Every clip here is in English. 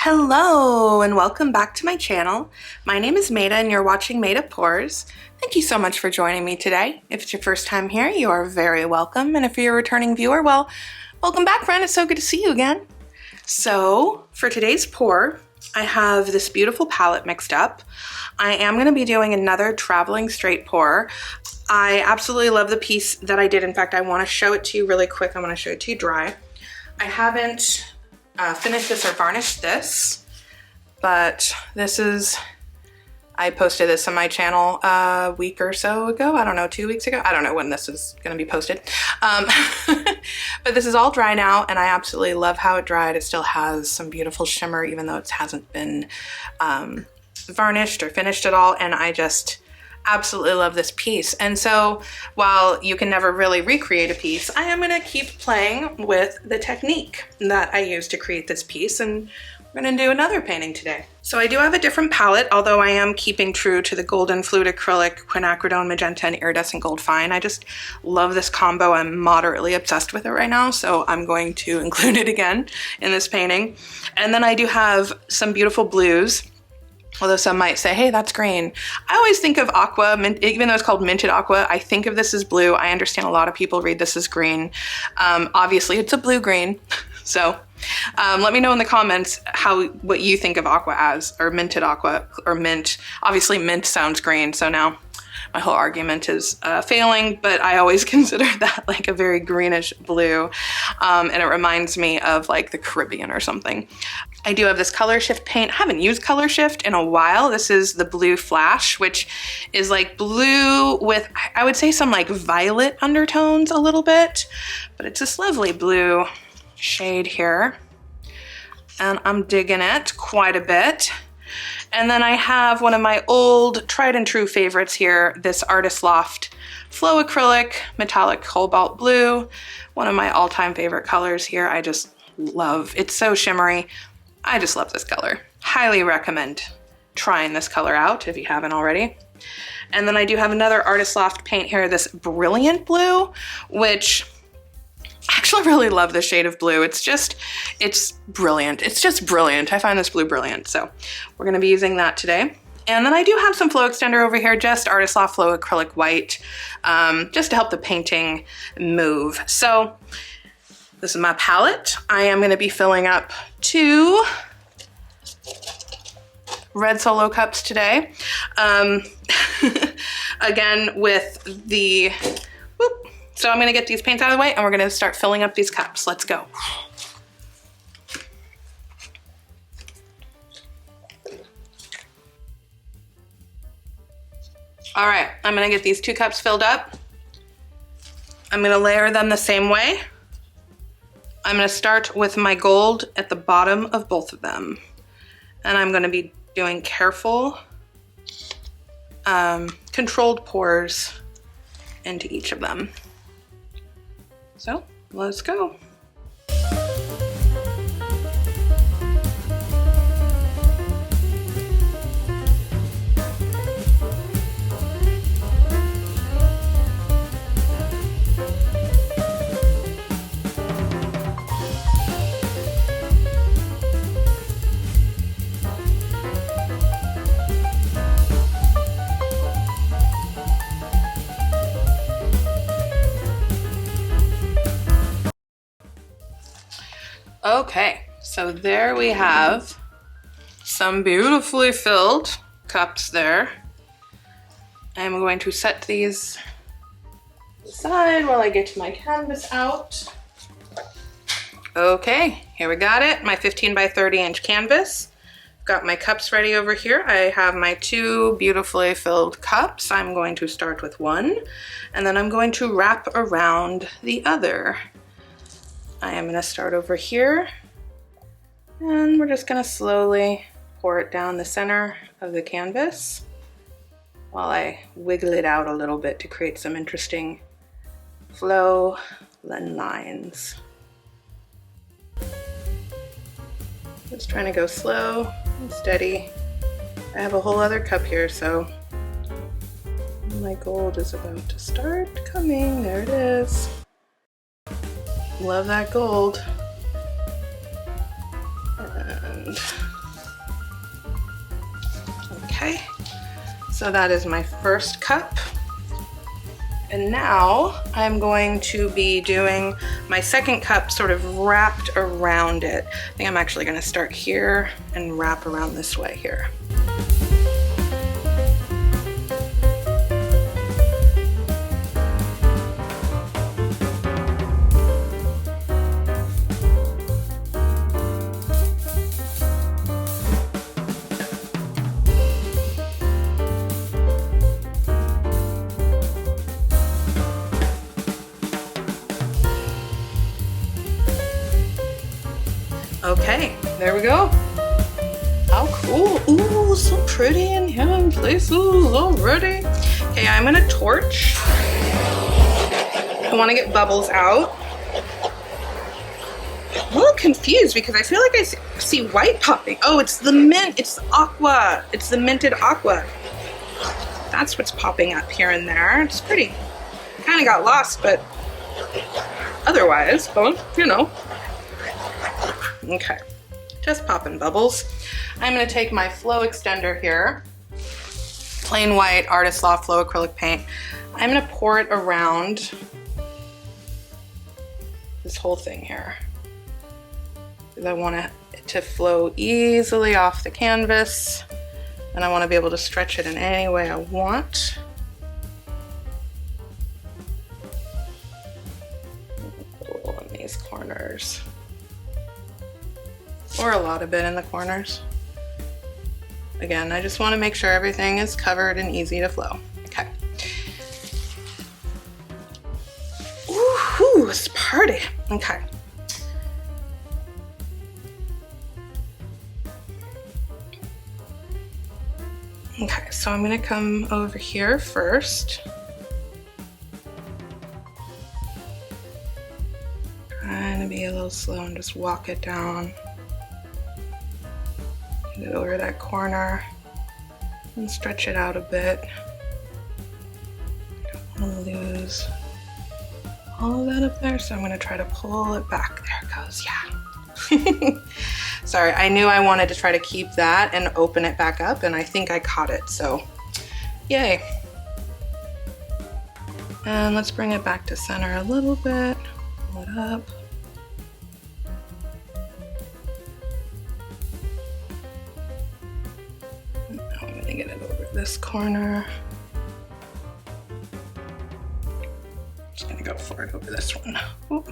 Hello and welcome back to my channel. My name is Maida and you're watching Maida Pours. Thank you so much for joining me today. If it's your first time here, you are very welcome. And if you're a returning viewer, well, welcome back, friend. It's so good to see you again. So for today's pour, I have this beautiful palette mixed up. I am going to be doing another traveling straight pour. I absolutely love the piece that I did. In fact, I want to show it to you really quick. I want to show it to you dry. I haven't finished this or varnished this, but this is, I posted this on my channel a week or so ago. I don't know, 2 weeks ago. I don't know when this is going to be posted. But this is all dry now and I absolutely love how it dried. It still has some beautiful shimmer even though it hasn't been varnished or finished at all. And I just absolutely love this piece. And so while you can never really recreate a piece, I am gonna keep playing with the technique that I used to create this piece, and we're gonna do another painting today. So I do have a different palette, although I am keeping true to the golden flute acrylic, quinacridone magenta, and iridescent gold fine. I just love this combo. I'm moderately obsessed with it right now, so I'm going to include it again in this painting. And then I do have some beautiful blues. Although some might say, hey, that's green. I always think of aqua, even though it's called minted aqua, I think of this as blue. I understand a lot of people read this as green. Obviously, it's a blue-green. So let me know in the comments what you think of aqua as, or minted aqua, or mint. Obviously, mint sounds green, so now my whole argument is failing, but I always consider that like a very greenish blue. And it reminds me of like the Caribbean or something. I do have this color shift paint. I haven't used color shift in a while. This is the blue flash, which is like blue with, I would say, some like violet undertones a little bit, but it's this lovely blue shade here. And I'm digging it quite a bit. And then I have one of my old tried and true favorites here, this Artist Loft Flow Acrylic Metallic Cobalt Blue. One of my all-time favorite colors here. I just love, it's so shimmery. I just love this color. Highly recommend trying this color out if you haven't already. And then I do have another Artist Loft paint here, this Brilliant Blue, which I actually really love this shade of blue. It's brilliant. It's just brilliant. I find this blue brilliant. So we're gonna be using that today. And then I do have some flow extender over here, just Artist Loft Flow Acrylic White, just to help the painting move. So this is my palette. I am gonna be filling up 2 red solo cups today. Again, with the, whoop. So I'm gonna get these paints out of the way and we're gonna start filling up these cups. Let's go. All right, I'm gonna get these 2 cups filled up. I'm gonna layer them the same way. I'm gonna start with my gold at the bottom of both of them. And I'm gonna be doing careful, controlled pours into each of them. So let's go. Okay, so there we have some beautifully filled cups there. I'm going to set these aside while I get my canvas out. Okay, here we got it, my 15 by 30 inch canvas. Got my cups ready over here. I have my 2 beautifully filled cups. I'm going to start with one, and then I'm going to wrap around the other. I am gonna start over here, and we're just gonna slowly pour it down the center of the canvas while I wiggle it out a little bit to create some interesting flow and lines. Just trying to go slow and steady. I have a whole other cup here, so my gold is about to start coming. There it is. Love that gold. And So that is my first cup. And now I'm going to be doing my second cup sort of wrapped around it. I think I'm actually gonna start here and wrap around this way here. Okay, there we go. How cool. Ooh, so pretty in here in places already. Okay, I'm gonna torch. I wanna get bubbles out. I'm a little confused because I feel like I see white popping. Oh, it's the mint, it's the aqua. It's the minted aqua. That's what's popping up here and there. It's pretty. Kinda got lost, but otherwise, well, you know. Okay, just popping bubbles. I'm gonna take my flow extender here, plain white Artist Loft Flow acrylic paint. I'm gonna pour it around this whole thing here, because I want it to flow easily off the canvas, and I want to be able to stretch it in any way I want. Oh, in these corners. Or a lot of it in the corners. Again, I just want to make sure everything is covered and easy to flow. Okay. Woohoo, it's a party. Okay. Okay, so I'm gonna come over here first. Trying to be a little slow and just walk it down. Get it over that corner and stretch it out a bit. I don't want to lose all of that up there, so I'm going to try to pull it back. There it goes, yeah. Sorry, I knew I wanted to try to keep that and open it back up, and I think I caught it, so yay. And let's bring it back to center a little bit, pull it up. Get it over this corner. Just gonna go for it over this one. Oop.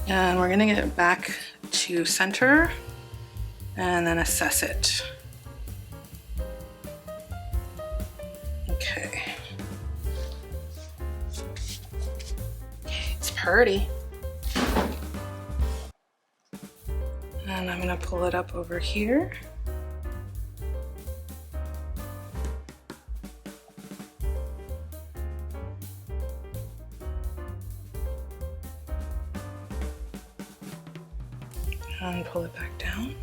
And we're gonna get it back to center and then assess it. Okay. Pretty. And I'm gonna pull it up over here. And pull it back down.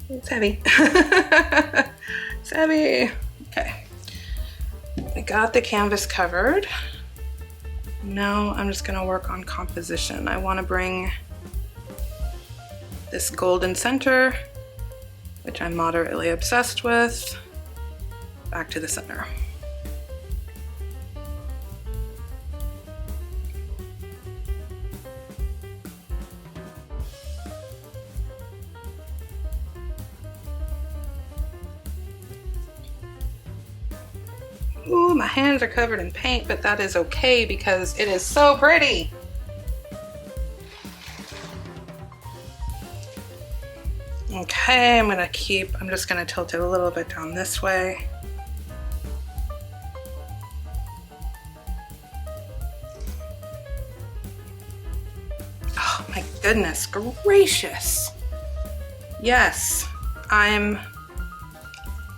It's heavy. It's heavy. Okay. I got the canvas covered. Now I'm just gonna work on composition. I wanna bring this golden center, which I'm moderately obsessed with, back to the center. Ooh, my hands are covered in paint, but that is okay because it is so pretty. Okay, I'm just gonna tilt it a little bit down this way. Oh my goodness gracious. Yes, I'm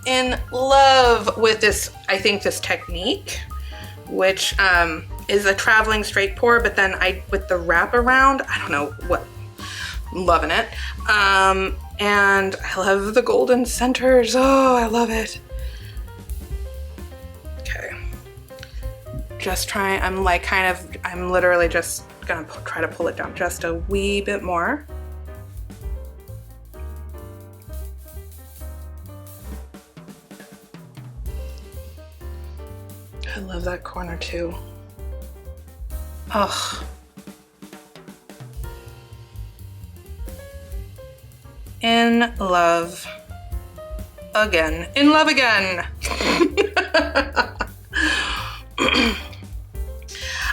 in love with this, I think this technique, which is a traveling straight pour, but then with the wrap around, I don't know what, loving it. And I love the golden centers. Oh, I love it. Okay. Just try, I'm literally just gonna try to pull it down just a wee bit more. I love that corner too. Ugh. In love again. In love again.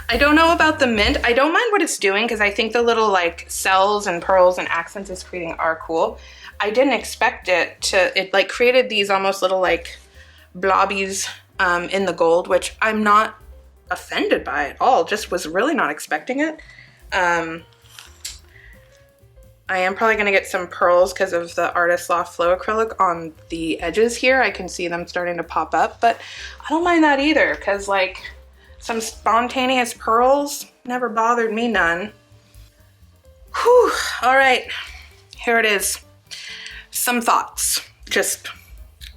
I don't know about the mint. I don't mind what it's doing because I think the little like cells and pearls and accents it's creating are cool. I didn't expect it like created these almost little like blobbies in the gold, which I'm not offended by at all. Just was really not expecting it. I am probably gonna get some pearls because of the Artist Loft Flow acrylic on the edges here. I can see them starting to pop up, but I don't mind that either because like some spontaneous pearls never bothered me none. Whew, all right, here it is. Some thoughts, just,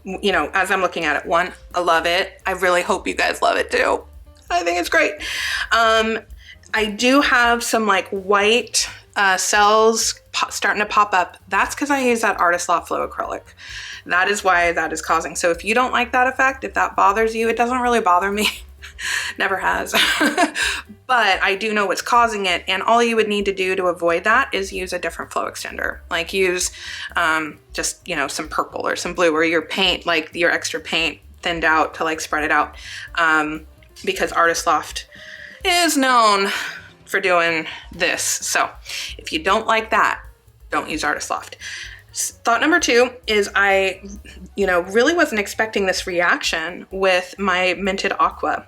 you know, as I'm looking at it. One, I love it. I really hope you guys love it too. I think it's great. I do have some like white cells starting to pop up. That's because I use that Artist Loft Flow acrylic. That is why that is causing. So if you don't like that effect, if that bothers you, it doesn't really bother me. Never has. But I do know what's causing it, and all you would need to do to avoid that is use a different flow extender. Like use just, you know, some purple or some blue, or your paint, like your extra paint thinned out to like spread it out. Because Artist Loft is known for doing this. So if you don't like that, don't use Artist Loft. Thought number two is I, you know, really wasn't expecting this reaction with my Minted Aqua.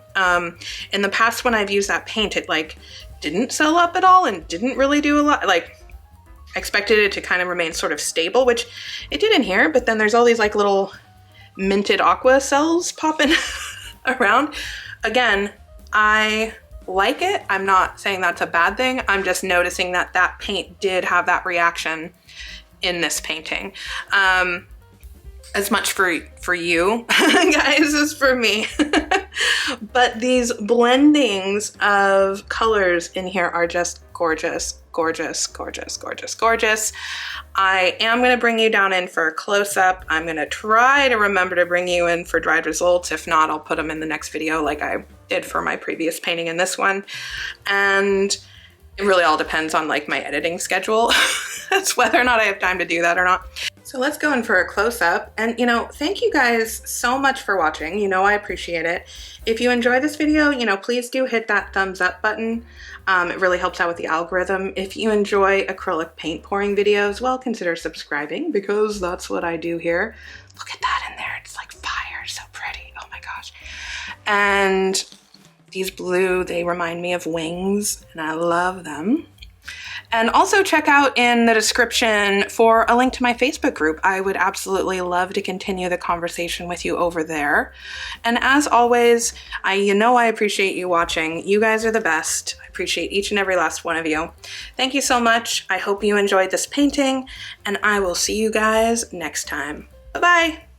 In the past when I've used that paint, it like didn't sell up at all and didn't really do a lot. Like I expected it to kind of remain sort of stable, which it did in here, but then there's all these like little Minted Aqua cells popping around. Again, I like it. I'm not saying that's a bad thing. I'm just noticing that that paint did have that reaction in this painting. As much for you guys as for me. But these blendings of colors in here are just gorgeous, gorgeous, gorgeous, gorgeous, gorgeous. I am going to bring you down in for a close-up. I'm going to try to remember to bring you in for dried results. If not, I'll put them in the next video like I did for my previous painting in this one. And it really all depends on like my editing schedule. That's whether or not I have time to do that or not. So let's go in for a close-up. And you know, thank you guys so much for watching. You know, I appreciate it. If you enjoy this video, you know, please do hit that thumbs up button. It really helps out with the algorithm. If you enjoy acrylic paint pouring videos, well, consider subscribing because that's what I do here. Look at that in there. It's like fire, so pretty. Oh my gosh. And these blue, they remind me of wings and I love them. And also check out in the description for a link to my Facebook group. I would absolutely love to continue the conversation with you over there. And as always, I appreciate you watching. You guys are the best. I appreciate each and every last one of you. Thank you so much. I hope you enjoyed this painting and I will see you guys next time. Bye-bye.